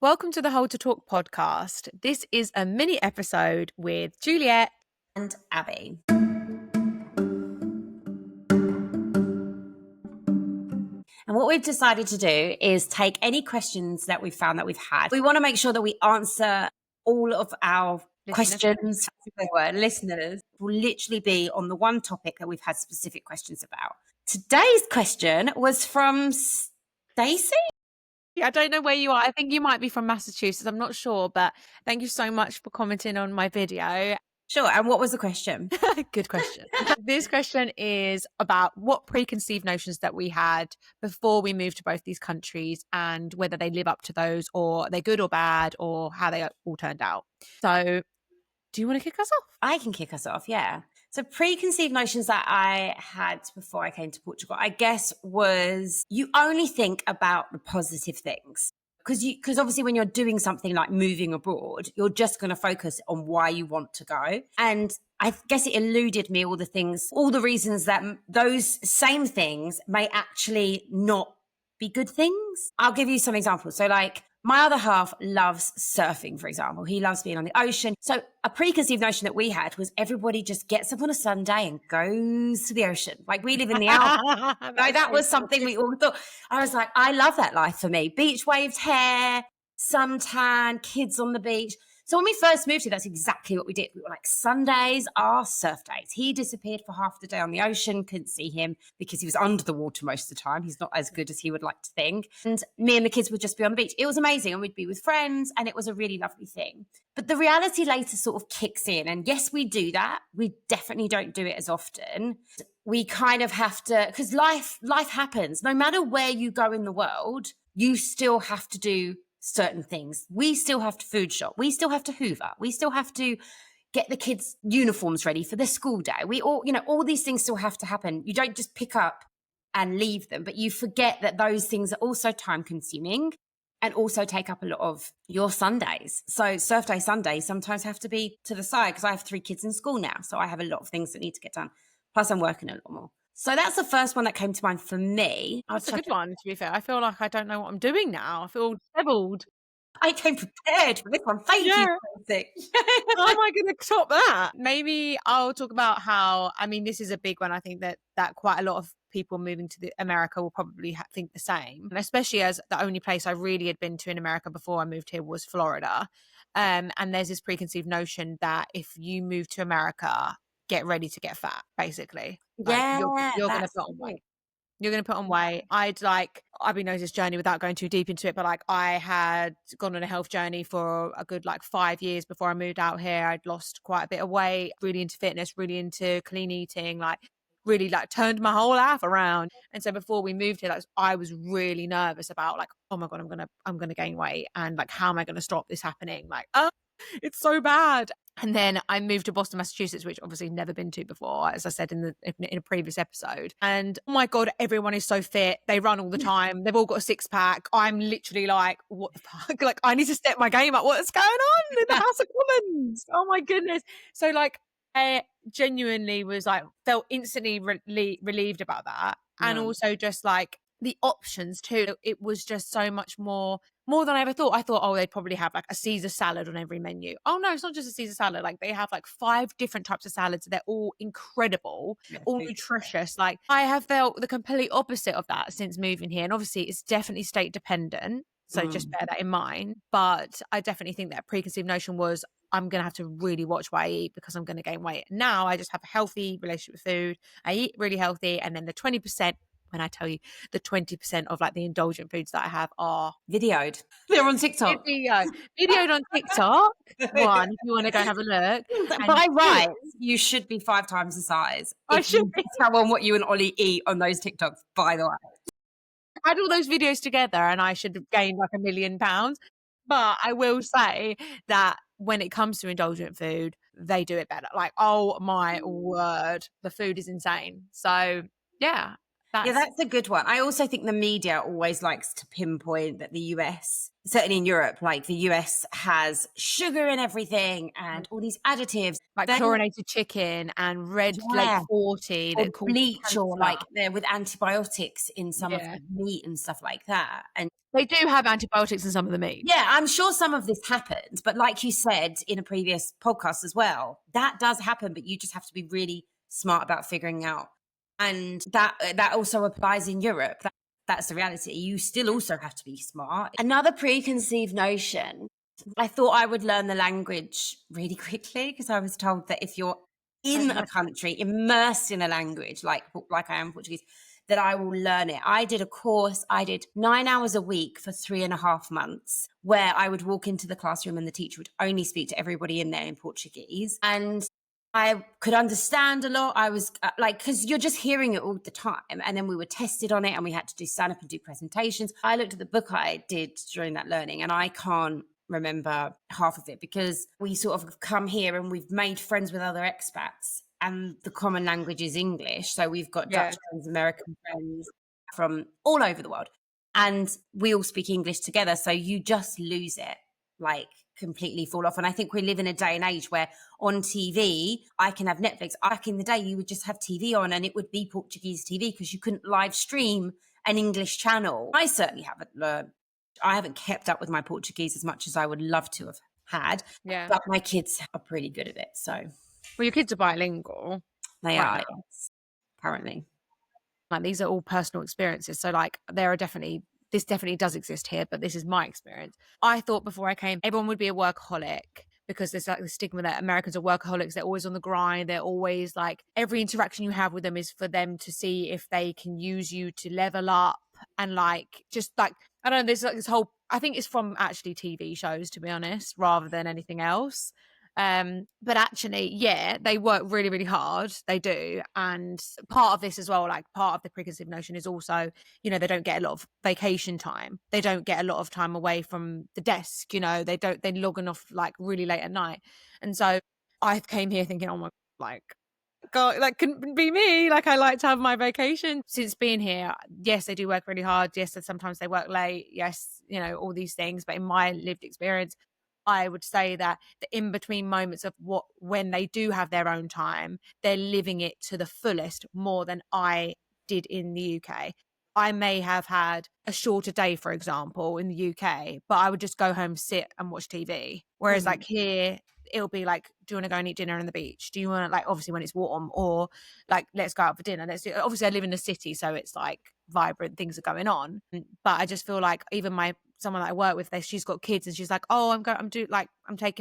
Welcome to the Hold to Talk podcast. This is a mini episode with Juliet and Abby. And what we've decided to do is take any questions that we've found that we've had. We want to make sure that we answer all of our questions for listeners. Will literally be on the one topic that we've had specific questions about. Today's question was from Stacy. I don't know where you are. I think you might be from Massachusetts. I'm not sure, but thank you so much for commenting on my video. Sure. And what was the question? Good question. This question is about what preconceived notions that we had before we moved to both these countries and whether they live up to those or they're good or bad or how they all turned out. So do you want to kick us off? I can kick us off, yeah. So preconceived notions that I had before I came to Portugal, I guess, was you only think about the positive things. Because obviously when you're doing something like moving abroad, you're just going to focus on why you want to go. And I guess it eluded me all the reasons that those same things may actually not be good things. I'll give you some examples. So like my other half loves surfing, for example. He loves being on the ocean. So a preconceived notion that we had was everybody just gets up on a Sunday and goes to the ocean. Like we live in the Alps. Like that was something we all thought. I was like, I love that life for me. Beach waved hair, suntan, kids on the beach. So when we first moved here, that's exactly what we did. We were like, Sundays are surf days. He disappeared for half the day on the ocean, couldn't see him because he was under the water most of the time. He's not as good as he would like to think. And me and the kids would just be on the beach. It was amazing. And we'd be with friends and it was a really lovely thing. But the reality later sort of kicks in. And yes, we do that. We definitely don't do it as often. We kind of have to, because life happens. No matter where you go in the world, you still have to do certain things. We still have to food shop. We still have to hoover. We still have to get the kids' uniforms ready for the school day. We all these things still have to happen. You don't just pick up and leave them, but you forget that those things are also time consuming and also take up a lot of your Sundays. So surf day Sundays sometimes have to be to the side because I have 3 kids in school now. So I have a lot of things that need to get done. Plus I'm working a lot more. So that's the first one that came to mind for me. That's a good one, to be fair. I feel like I don't know what I'm doing now. I feel disheveled. I came prepared for this one. Thank you. How am I going to top that? Maybe I'll talk about how, this is a big one. I think that quite a lot of people moving to America will probably think the same, and especially as the only place I really had been to in America before I moved here was Florida. And there's this preconceived notion that if you move to America, get ready to get fat, basically. Like, you're going to put on weight. You're going to put on weight. I've been on this journey without going too deep into it, but I had gone on a health journey for a good 5 years before I moved out here. I'd lost quite a bit of weight, really into fitness, really into clean eating, really turned my whole life around. And so before we moved here, I was really nervous about oh my God, I'm gonna gain weight, and how am I gonna stop this happening? It's so bad. And then I moved to Boston, Massachusetts, which obviously never been to before, as I said in a previous episode. And oh my God, everyone is so fit. They run all the time. They've all got a 6-pack. I'm literally what the fuck? I need to step my game up. What's going on in the House of Commons? Oh my goodness. So I genuinely was felt instantly relieved about that. And also just the options too. It was just so much more than I ever thought. I thought, they'd probably have a Caesar salad on every menu. Oh no, it's not just a Caesar salad. They have 5 different types of salads. They're all incredible, all nutritious. I have felt the complete opposite of that since moving here. And obviously it's definitely state dependent. So just bear that in mind. But I definitely think that preconceived notion was I'm going to have to really watch what I eat because I'm going to gain weight. Now I just have a healthy relationship with food. I eat really healthy. And then the 20%, when I tell you the 20% of the indulgent foods that I have are videoed. They're on TikTok. Videoed on TikTok. One, if you want to go have a look. By rights, you should be 5 times the size. I should tell on what you and Ollie eat on those TikToks, by the way. Add all those videos together and I should have gained £1 million. But I will say that when it comes to indulgent food, they do it better. Oh my word, the food is insane. So yeah. That's a good one. I also think the media always likes to pinpoint that the US, certainly in Europe, the US has sugar in everything and all these additives. Chlorinated chicken and red 40. Or bleach or they're with antibiotics in some of the meat and stuff like that. And They do have antibiotics in some of the meat. Yeah, I'm sure some of this happened, but like you said in a previous podcast as well, that does happen, but you just have to be really smart about figuring out. And that also applies in Europe. That's the reality. You still also have to be smart. Another preconceived notion, I thought I would learn the language really quickly because I was told that if you're in a country immersed in a language like I am Portuguese, that I will learn it. I did a course, I did 9 hours a week for 3.5 months, where I would walk into the classroom and the teacher would only speak to everybody in there in Portuguese. And I could understand a lot. I was because you're just hearing it all the time. And then we were tested on it and we had to do stand up and do presentations. I looked at the book I did during that learning and I can't remember half of it because we sort of come here and we've made friends with other expats and the common language is English. So we've got Yeah. Dutch friends, American friends from all over the world. And we all speak English together. So you just lose it, like completely fall off. And I think we live in a day and age where on TV, I can have Netflix. Back in the day, you would just have TV on and it would be Portuguese TV because you couldn't live stream an English channel. I certainly haven't learned. I haven't kept up with my Portuguese as much as I would love to have had. Yeah. But my kids are pretty good at it. So Well, your kids are bilingual. they Right are, now. yes, apparently. Like these are all personal experiences. So like this definitely does exist here, but this is my experience. I thought before I came, everyone would be a workaholic because there's like the stigma that Americans are workaholics. They're always on the grind. They're always like, every interaction you have with them is for them to see if they can use you to level up. And like, just like, I don't know, there's like this whole, I think it's from actually TV shows, to be honest, rather than anything else. But actually, yeah, they work really, really hard. They do. And part of this as well, like part of the preconceived notion is also, they don't get a lot of vacation time. They don't get a lot of time away from the desk, they log off like really late at night. And so I came here thinking, oh my, like, God, like couldn't be me. Like I like to have my vacation. Since being here, yes, they do work really hard. Yes, sometimes they work late. Yes, all these things. But in my lived experience, I would say that the in between moments of when they do have their own time, they're living it to the fullest more than I did in the UK. I may have had a shorter day, for example, in the UK, but I would just go home, sit and watch TV. Whereas like here, it'll be like, do you want to go and eat dinner on the beach? Do you want to, like, obviously when it's warm, or like, let's go out for dinner. Obviously I live in the city, so it's like vibrant, things are going on. But I just feel like even someone that I work with, she's got kids and she's like, oh, I'm going to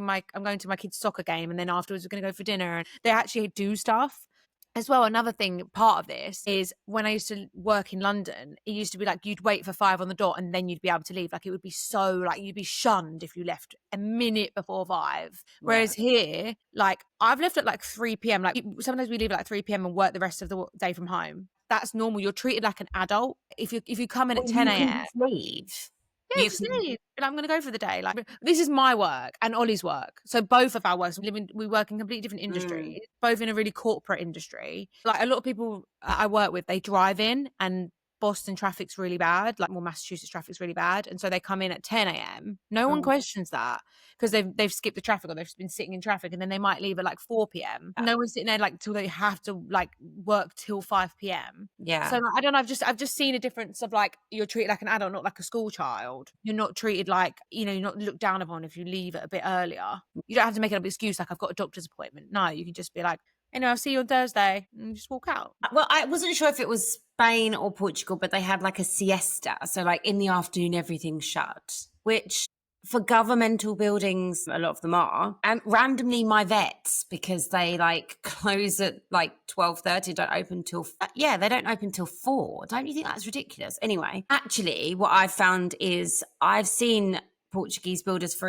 my kid's soccer game. And then afterwards we're going to go for dinner. And they actually do stuff. As well, another thing, part of this is when I used to work in London, it used to be like you'd wait for 5 on the dot and then you'd be able to leave. Like it would be so like you'd be shunned if you left a minute before 5. Whereas here, like I've left at like 3 p.m. Like sometimes we leave at like 3 p.m. and work the rest of the day from home. That's normal. You're treated like an adult. If you come in at 10 a.m. leave. Yeah, just leave. But I'm going to go for the day. Like this is my work and Ollie's work. So both of our works, we work in completely different industries, both in a really corporate industry. Like a lot of people I work with, they drive in and Boston traffic's really bad. Like Massachusetts traffic's really bad. And so they come in at 10 a.m. No one questions that because they've skipped the traffic or they've been sitting in traffic, and then they might leave at like 4 p.m. No one's sitting there like till they have to like work till 5 p.m. Yeah. So like, I don't know. I've just seen a difference of like you're treated like an adult, not like a school child. You're not treated like, you're not looked down upon if you leave it a bit earlier. You don't have to make an excuse like I've got a doctor's appointment. No, you can just be like, I'll see you on Thursday, and just walk out. Well, I wasn't sure if it was Spain or Portugal, but they had like a siesta. So like in the afternoon, everything's shut, which for governmental buildings, a lot of them are. And randomly my vets, because they like close at like 12:30, don't open till, they don't open till 4. Don't you think that's ridiculous? Anyway, actually what I've found is I've seen Portuguese builders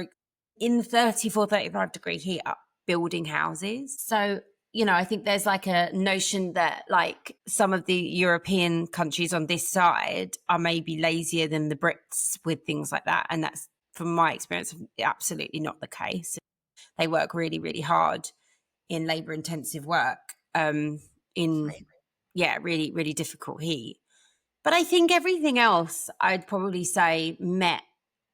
in 34, 35 degree heat up building houses. So I think there's like a notion that like some of the European countries on this side are maybe lazier than the Brits with things like that. And that's, from my experience, absolutely not the case. They work really, really hard in labour intensive work in really, really difficult heat. But I think everything else I'd probably say met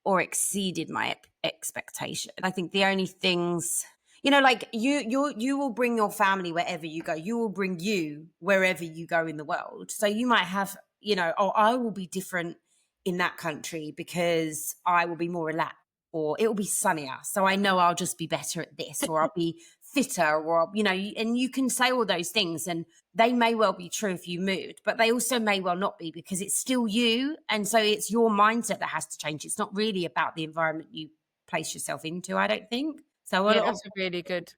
or exceeded my expectation. I think the only things... like you will bring your family wherever you go. You will bring you wherever you go in the world. So you might have, I will be different in that country because I will be more relaxed, or it will be sunnier. So I know I'll just be better at this, or I'll be fitter, or, and you can say all those things, and they may well be true if you moved, but they also may well not be, because it's still you. And so it's your mindset that has to change. It's not really about the environment you place yourself into, I don't think. So a Yeah, lot of, that's a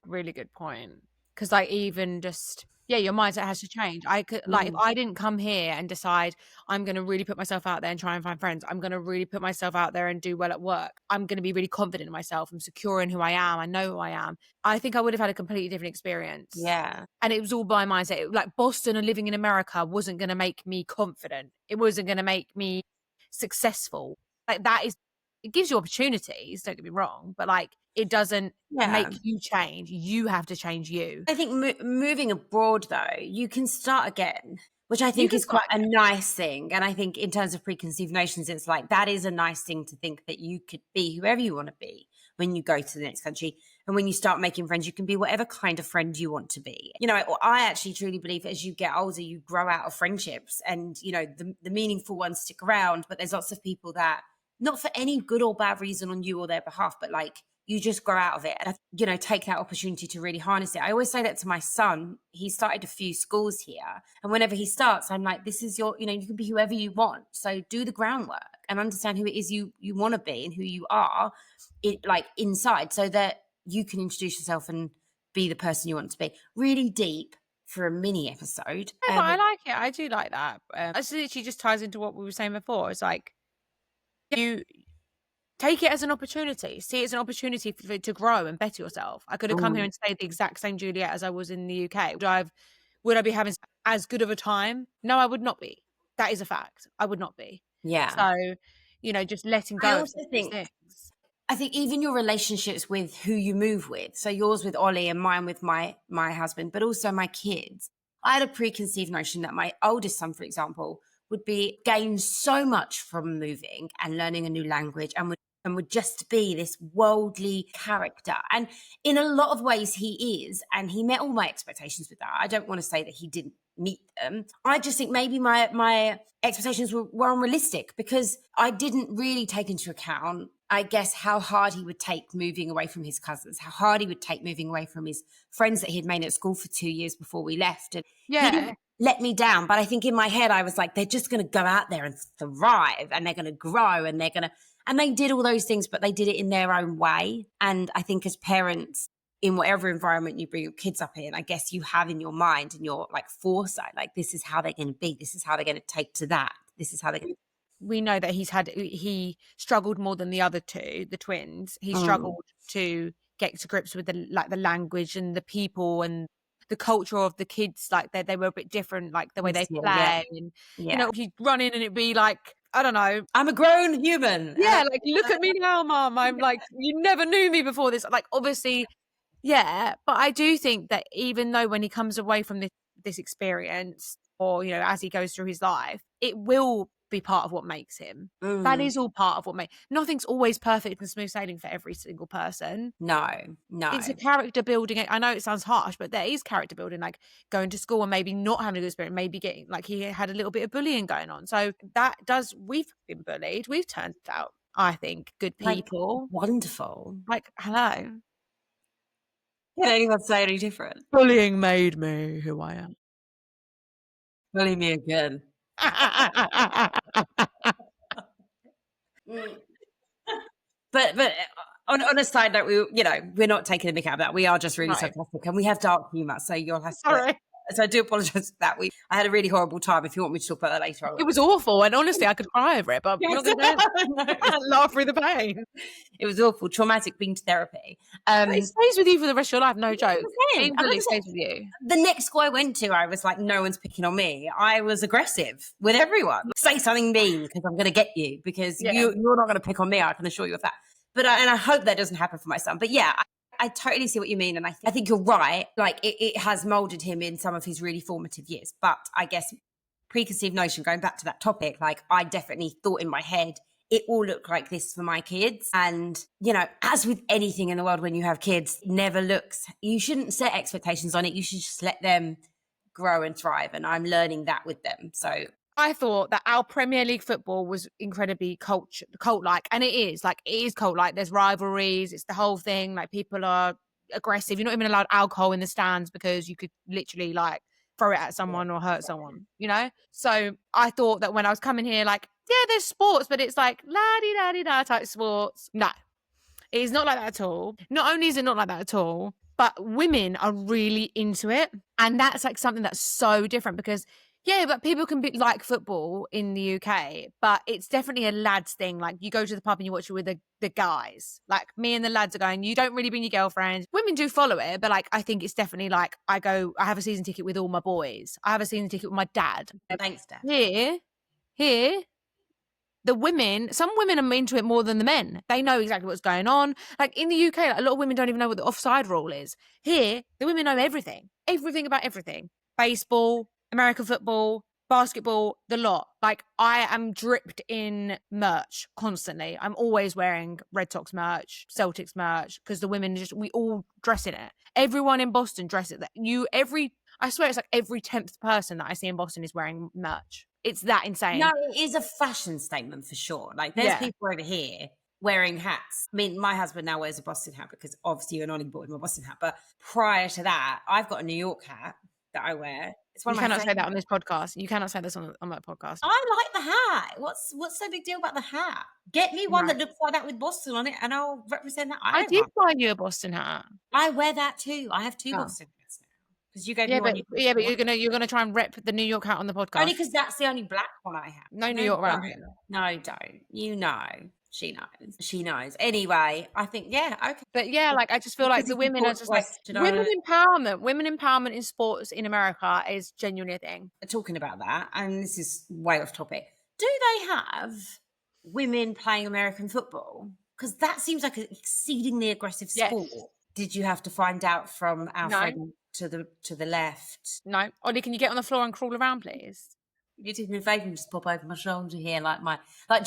really good point. Because, like, even just yeah, your mindset has to change. I could like, if mm, I didn't come here and decide I'm gonna really put myself out there and try and find friends, I'm gonna really put myself out there and do well at work, I'm gonna be really confident in myself, I'm secure in who I am, I know who I am. I think I would have had a completely different experience. yeah, And it was all by mindset. Like, Boston and living in America wasn't gonna make me confident. It wasn't gonna make me successful. Like, that is it gives you opportunities, don't get me wrong, but, like, it doesn't yeah. make you change. You have to change you. I think moving abroad, though, you can start again, which I You think can is quite start a again. nice thing. And I think in terms of preconceived notions, it's like that is a nice thing to think, that you could be whoever you want to be when you go to the next country. And when you start making friends, you can be whatever kind of friend you want to be. I actually truly believe as you get older, you grow out of friendships, and, the meaningful ones stick around. But there's lots of people that, not for any good or bad reason on you or their behalf, but like, you just grow out of it. And, take that opportunity to really harness it. I always say that to my son. He started a few schools here. And whenever he starts, I'm like, this is your, you can be whoever you want. So do the groundwork and understand who it is you want to be and who you are, like inside, so that you can introduce yourself and be the person you want to be. Really deep for a mini episode. No, but I like it. I do like that. It literally just ties into what we were saying before. It's like, you take it as an opportunity. See it as an opportunity to grow and better yourself. I could have come here Mm, and stayed the exact same Juliet as I was in the UK. Would I be having as good of a time? No, I would not be. That is a fact. I would not be. yeah. So, just letting I go of also some of these think things. I think even your relationships with who you move with, so yours with Ollie and mine with my husband, but also my kids. I had a preconceived notion that my oldest son, for example, would be gain so much from moving and learning a new language, and would just be this worldly character. And in a lot of ways he is, and he met all my expectations with that. I don't want to say that he didn't meet them. I just think maybe my expectations were unrealistic, because I didn't really take into account, I guess, how hard he would take moving away from his cousins, how hard he would take moving away from his friends that he'd made at school for 2 years before we left. And he Yeah. didn't let me down. But I think in my head, I was like, they're just going to go out there and thrive, and they're going to grow, and they did all those things, but they did it in their own way. And I think as parents, in whatever environment you bring your kids up in, I guess you have in your mind and your like foresight, like, this is how they're going to be. This is how they're going to take to that. This is how they're going We know that he struggled more than the other two, the twins. He to. struggled to get to grips with the language and the people and the culture of the kids. Like, they were a bit different, like the way they Yeah. play, and Yeah. he'd run in and it'd be like, I don't know. I'm a grown human. Yeah, like, look at me now, mum. I'm like, you never knew me before this. Like, obviously, yeah, but I do think that even though when he comes away from this experience, or as he goes through his life, it will be part of what makes him. That Mm, is all part of what makes. Nothing's always perfect and smooth sailing for every single person. no, no. It's a character building. I know it sounds harsh, but there is character building, like going to school and maybe not having a good experience, maybe getting, like, he had a little bit of bullying going on. So we've been bullied. We've turned out, I think, good Like, people. wonderful. Like, hello. Can anyone say any different? Bullying made me who I am. Bully me again. Mm. But on a side note, we're not taking a mick out of that. We are just really No, sarcastic, and we have dark humour. So you'll have to. sorry. So I do apologise for that. I had a really horrible time. If you want me to talk about that later, I will. It was awful, and honestly, I could cry over it, but I'm Yes. not gonna No. laugh through the pain. It was awful, traumatic, being to therapy. But it stays with you for the rest of your life, no joke. 100%, Being bullied 100%. stays with you. The next school I went to, I was like, no one's picking on me. I was aggressive with everyone. Say something mean because I'm going to get you, because Yeah. you're not going to pick on me. I can assure you of that. But and I hope that doesn't happen for my son. But yeah, I totally see what you mean. And I think you're right. Like, it has molded him in some of his really formative years. But I guess preconceived notion, going back to that topic, like, I definitely thought in my head, it will look like this for my kids. And, as with anything in the world, when you have kids, it never looks, you shouldn't set expectations on it. You should just let them grow and thrive. And I'm learning that with them. So I thought that our Premier League football was incredibly cult-like, and it is cult-like. There's rivalries, it's the whole thing. Like, people are aggressive. You're not even allowed alcohol in the stands because you could literally like throw it at someone or hurt someone, you know? So I thought that when I was coming here, like, yeah, there's sports, but it's like la-di-da-di-da type sports. No, it is not like that at all. Not only is it not like that at all, but women are really into it. And that's like something that's so different because, yeah, but people can be like football in the UK, but it's definitely a lads thing. Like, you go to the pub and you watch it with the guys. Like, me and the lads are going, you don't really bring your girlfriend. Women do follow it, but like, I think it's definitely like, I have a season ticket with all my boys. I have a season ticket with my dad. Thanks, Dad. Here, some women are into it more than the men. They know exactly what's going on. Like, in the UK, like, a lot of women don't even know what the offside rule is. Here, the women know everything about everything. Baseball, American football, basketball, the lot. Like, I am dripped in merch constantly. I'm always wearing Red Sox merch, Celtics merch, because the women we all dress in it. Everyone in Boston dresses it. I swear it's like every 10th person that I see in Boston is wearing merch. It's that insane. No, it is a fashion statement for sure. Like, there's people over here wearing hats. I mean, my husband now wears a Boston hat because obviously you're not bought him a Boston hat. But prior to that, I've got a New York hat that I wear. It's one You of my cannot say that on favorites. this podcast. You cannot say this on that podcast. I like the hat. What's so big deal about the hat? Get me one that looks like that with Boston on it, and I'll represent that. I did buy you a Boston hat. I wear that too. I have two Boston hats now because you gave me one. But you're gonna try and rep the New York hat on the podcast. Only because that's the only black one I have. No New York around here. No, don't. You know. She knows. She knows. Anyway, I think, okay. But yeah, like, I just feel like the women are just like, women empowerment in sports in America is genuinely a thing. Talking about that, and this is way off topic, do they have women playing American football? Because that seems like an exceedingly aggressive sport. Yes. Did you have to find out from our friend to the left? No. Ollie, can you get on the floor and crawl around, please? You did me a favour and just pop over my shoulder here like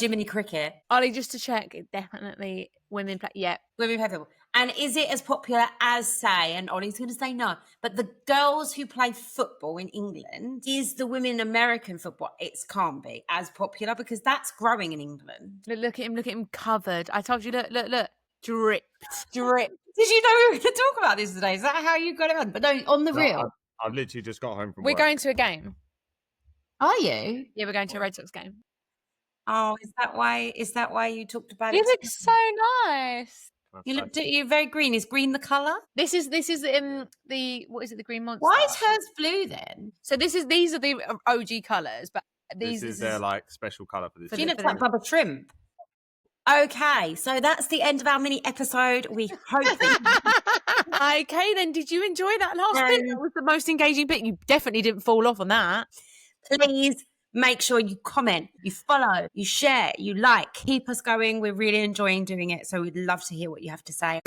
Jiminy Cricket. Ollie, just to check, definitely women play. Yeah, women play football. And is it as popular as, say, and Ollie's going to say no, but the girls who play football in England, is the women American football? It can't be as popular because that's growing in England. Look at him covered. I told you, look, dripped. Did you know we were going to talk about this today? Is that how you got it on? But no, on the real. I've literally just got home from work. We're going to a game. Are you? Yeah, we're going to a Red Sox game. Oh, is that why you talked about it? You look so nice. You're very green. Is green the colour? This is the what is it? The green monster. Why is hers blue then? So these are the OG colours, but this is their like special colour for this. She looks like Bubba Shrimp. Okay, so that's the end of our mini episode. We hope that Okay, then did you enjoy that last bit? That was the most engaging bit. You definitely didn't fall off on that. Please make sure you comment, you follow, you share, you like. Keep us going. We're really enjoying doing it, so we'd love to hear what you have to say.